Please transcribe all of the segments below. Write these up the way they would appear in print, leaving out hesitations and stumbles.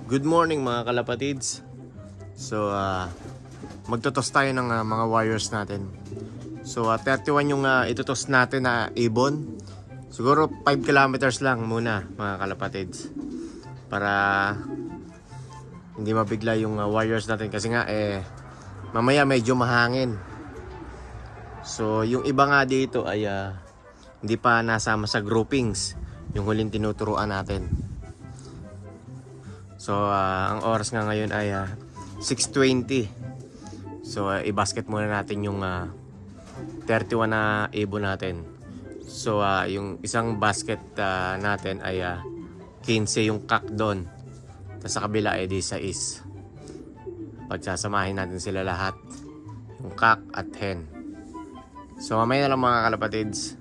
Good morning mga kalapatids. So magtotos tayo ng mga wires natin. So 31 yung itutos natin na ibon. Siguro 5 kilometers lang muna mga kalapatids, para hindi mabigla yung wires natin, kasi nga mamaya medyo mahangin. So yung iba nga dito ay hindi pa nasama sa groupings, yung huling tinuturuan natin. So ang oras nga ngayon ay 6:20. So i-basket muna natin yung 31 na ibon natin. So yung isang basket natin ay 15 yung cock doon. Tapos sa kabila ay 16. Pagsasamahin natin sila lahat, yung cock at hen. So mamaya na lang mga kalapatids.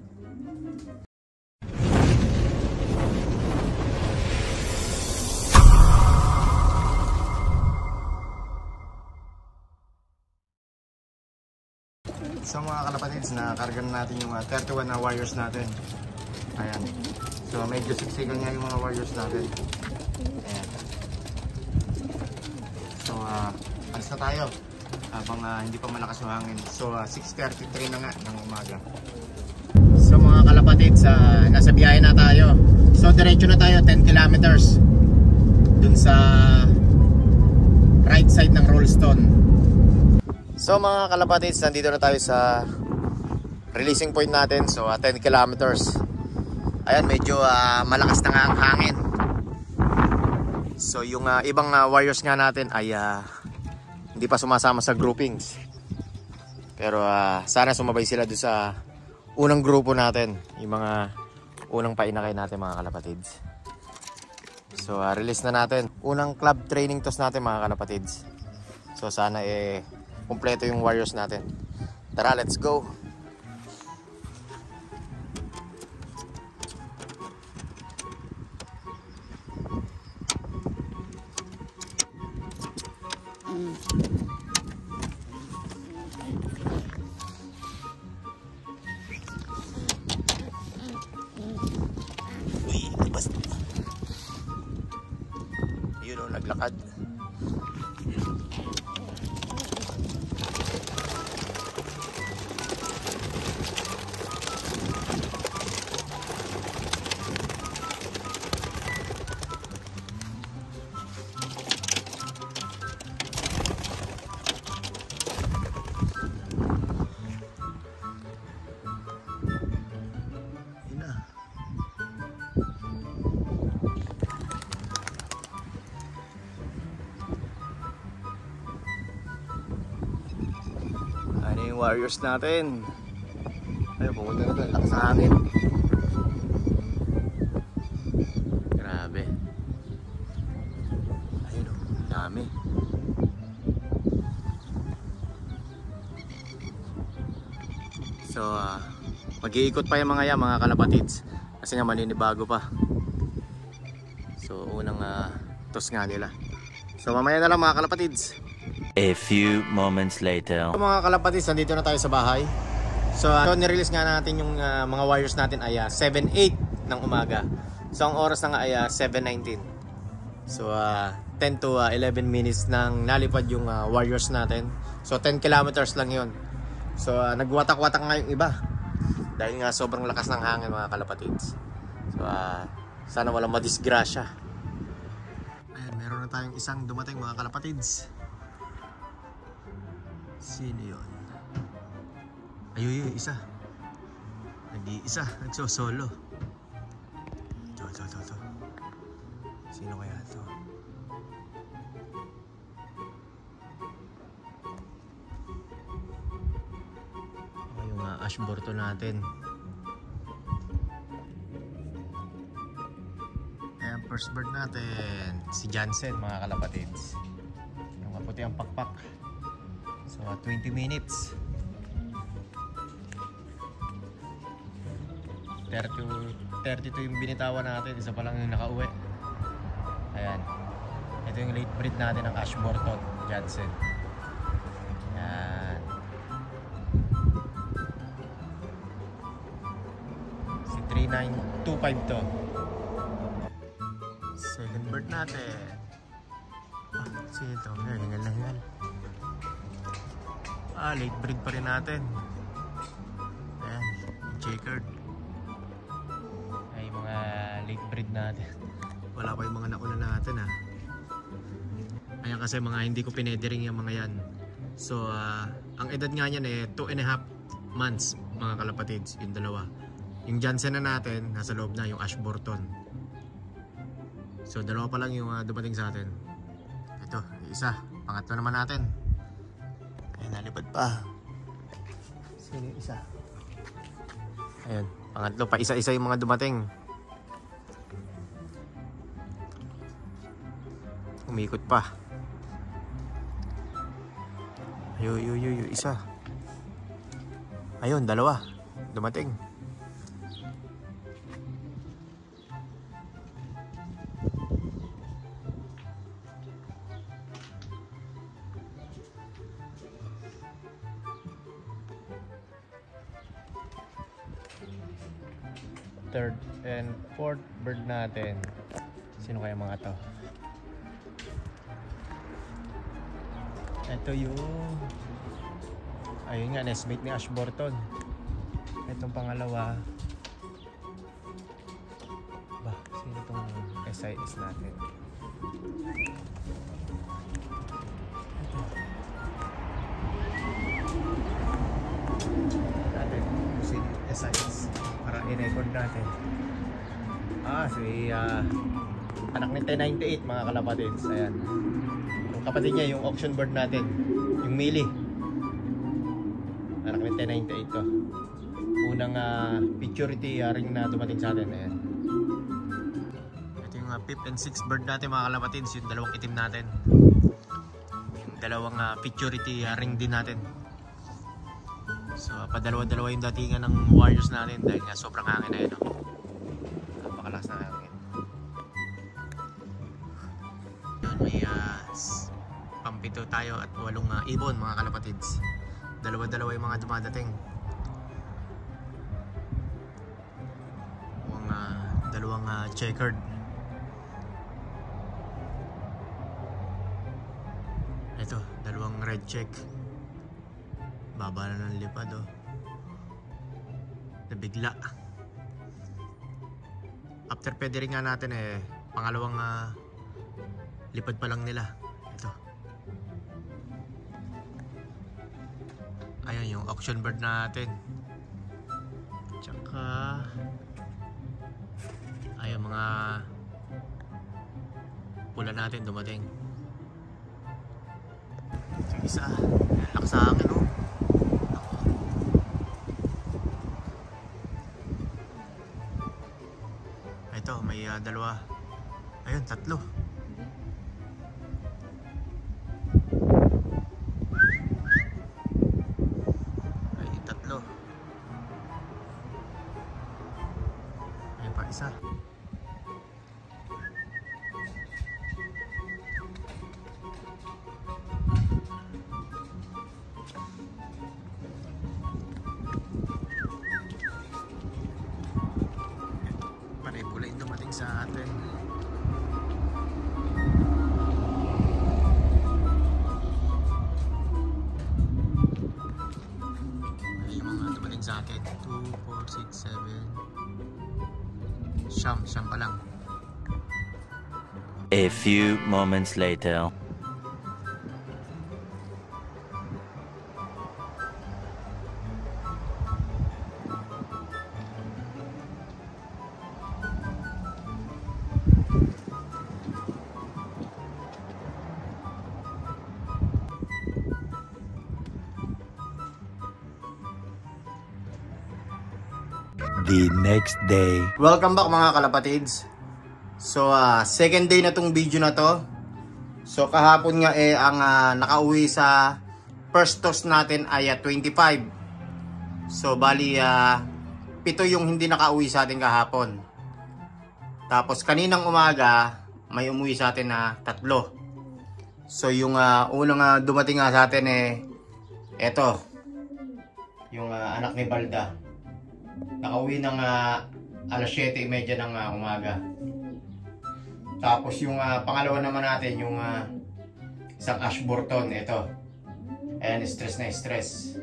So mga kalapatids, nakarga na natin yung 31 na wires natin. Ayan. So medyo siksikan nga yung mga wires natin. Ayan. So alis na tayo habang hindi pa malakas yung hangin. So 6:33 na nga ng umaga. So mga kalapatids, nasa biyahe na tayo. So diretso na tayo 10 kilometers dun sa right side ng Rollstone. So mga kalapatids, nandito na tayo sa releasing point natin. So 10 kilometers. Ayan, medyo malakas na nga ang hangin. So yung ibang wires nga natin ay hindi pa sumasama sa groupings. Pero sana sumabay sila doon sa unang grupo natin, yung mga unang painakay natin mga kalapatids. So release na natin. Unang club training toss natin mga kalapatids. So sana kumpleto yung wires natin. Tara, let's go. Uy, labas. Yun o, naglakad. Ano yung warriors natin? Ayun, pumunta na doon. Lakas sa hangin. Grabe. Ayun o, dami. So, mag-iikot pa yung mga yan, mga kalapatids. Kasi nga maninibago pa. So, unang toss nga nila. So, mamaya na lang mga kalapatids. A few moments later. So, mga kalapatids, nandito na tayo sa bahay. So nirelease nga natin yung mga wires natin ay 7:08 ng umaga. So ang oras na nga ay 7:19. So 10 to 11 minutes nang nalipad yung wires natin. So 10 kilometers lang yun. So nagwatak-watak nga yung iba dahil nga sobrang lakas ng hangin mga kalapatids. So sana walang madisgrasya. Ayan, meron na tayong isang dumating mga kalapatids. Sino yun? Ayun, isa. Nag-iisa, nagsosolo. Ito. Sino kaya ito? Yung ashborto natin. Ayan, first bird natin. Si Jansen, mga kalapatids. Yung maputi ang pakpak. So 20 minutes. 32 yung binitawan natin. Isa pa lang yung nakauwi. Ayan. Ito yung late breed natin ng Ashburton Jansen. Ayan. Si 3925 to. Second bird natin. Sino ito? Hingal na hingal. Late breed pa rin natin. Ayan, yung checkered. Ay, mga late breed natin. Wala pa yung mga nauna natin ha. Ayan kasi mga hindi ko pinedering yung mga yan. So, ang edad nga niyan 2.5 months mga kalapatids, yung dalawa. Yung Jansen na natin, nasa loob na, yung Ashburton. So, dalawa pa lang yung dumating sa atin. Ito, isa. Pangatlo naman natin. Ayan, nalipad pa. Sino yung isa? Ayan, pangatlo pa. Isa-isa yung mga dumating. Umikot pa. Ayun, isa. Ayun, dalawa. Dumating. Third and fourth bird natin. Sino kaya mga to? Ito yung ayun nga, nestmate ni Ashburton. Itong pangalawa. Ba, sino itong SIS natin? Natin si SIS para i-record natin. Si anak ni 1098 mga kalapatids. Ayan. Yung kapatid niya, yung auction bird natin, yung Mili. Anak ni 1098 to. Unang picturity ring na dumating sa atin. Ayan. Ito yung 5th and 6th bird natin mga kalapatids, yung dalawang itim natin. Yung dalawang picturity ring din natin. So padalawa-dalawa yung datingan ng warriors natin dahil nga sobrang hangin na yun. Napakalakas na hangin. Yun, may pampito tayo at 8 ibon mga kalapatids. Dalawa-dalawa yung mga dumadating. Dalawang checkered. Ito, dalawang red check. Baba na ng lipad nabigla. After feathering nga natin pangalawang lipad pa lang nila. Ito. Ayan yung auction bird natin. Tsaka ayan mga pula natin dumating. Ito isa. Lakas sa akin Ito may dalawa. Ayun, tatlo. Tatlo. Ayun pa isa. Pare-pula yung dumating sa atin. Sa atin 2, 4, 6, 7 siyam pa lang. A few moments later. The next day. Welcome back mga kalapatids. So second day na tong video na to. So kahapon nga ang nakauwi sa first toss natin ay 25. So bali 7 yung hindi nakauwi sa atin kahapon. Tapos kaninang umaga may umuwi sa atin na 3. So yung unang dumating nga sa atin eto. Yung anak ni Balda. Nakauwi ng alas 7:30 ng umaga. Tapos yung pangalawa naman natin, yung Isang Ashburton, ito. Ayan, stress na stress.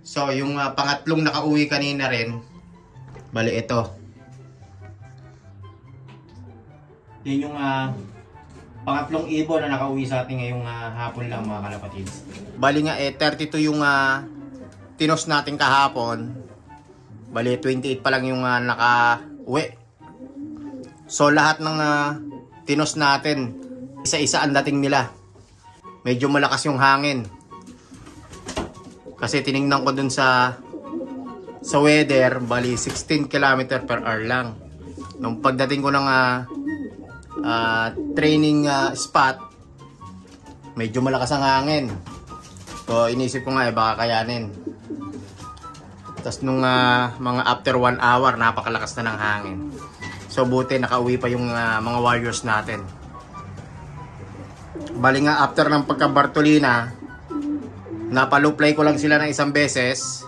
So, yung pangatlong nakauwi kanina rin, bali ito. Yun yung pangatlong ibon na nakauwi sa atin ngayong hapon lang mga kalapatids. Bali nga 32 yung tinos natin kahapon. Bali 28 pa lang yung nakauwi. So lahat ng tinos natin, isa-isa ang dating nila. Medyo malakas yung hangin. Kasi tiningnan ko dun sa weather, bali 16 km per hour lang. Nung pagdating ko ng training spot, medyo malakas ang hangin. So inisip ko nga baka kayanin. Tapos nung mga after 1 hour, napakalakas na ng hangin. So buti nakauwi pa yung mga warriors natin. Bali nga after ng pagka Bartolina, napaluplay ko lang sila ng isang beses.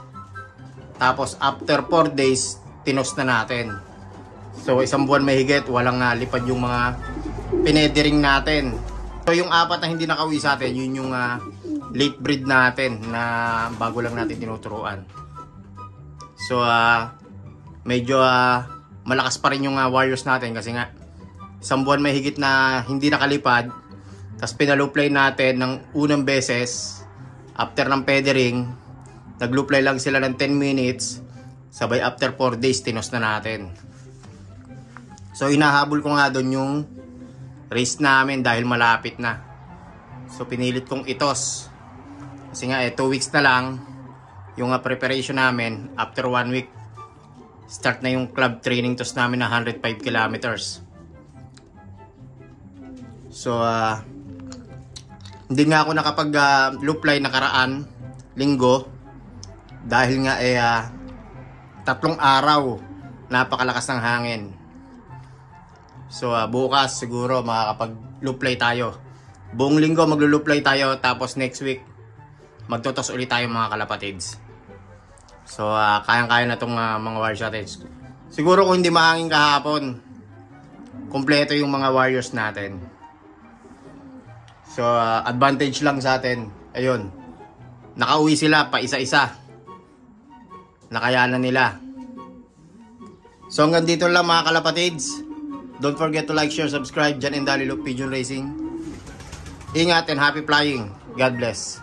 Tapos after 4 days, tinos na natin. So isang buwan mahigit, walang lipad yung mga pinedering natin. So yung 4 na hindi nakauwi sa atin, yun yung late breed natin na bago lang natin tinuturuan. So medyo malakas pa rin yung warriors natin kasi nga isang buwan mahigit na hindi nakalipad. Tapos pinaluplay natin ng unang beses. After ng feathering, nagluplay lang sila ng 10 minutes. Sabay after 4 days, tinos na natin. So inahabol ko nga doon yung race namin dahil malapit na. So pinilit kong itos. Kasi nga 2 weeks na lang yung preparation namin. After 1 week, start na yung club training tos namin na 105 kilometers. So hindi nga ako nakapag-loop line nakaraan linggo dahil nga 3 araw napakalakas ng hangin. So bukas siguro makakapag-loop line tayo. Buong linggo maglo-loop line tayo, tapos next week magtotos ulit tayo mga kalapatids. So kayang-kaya na tong mga warriors natin. Siguro kung hindi mahangin kahapon, kumpleto yung mga warriors natin. So advantage lang sa atin, ayun, nakauwi sila pa isa-isa, nakayanan nila. So hanggang dito lang mga kalapatids. Don't forget to like, share, subscribe dyan in Daliloop Pigeon Racing. Ingat and happy flying. God bless.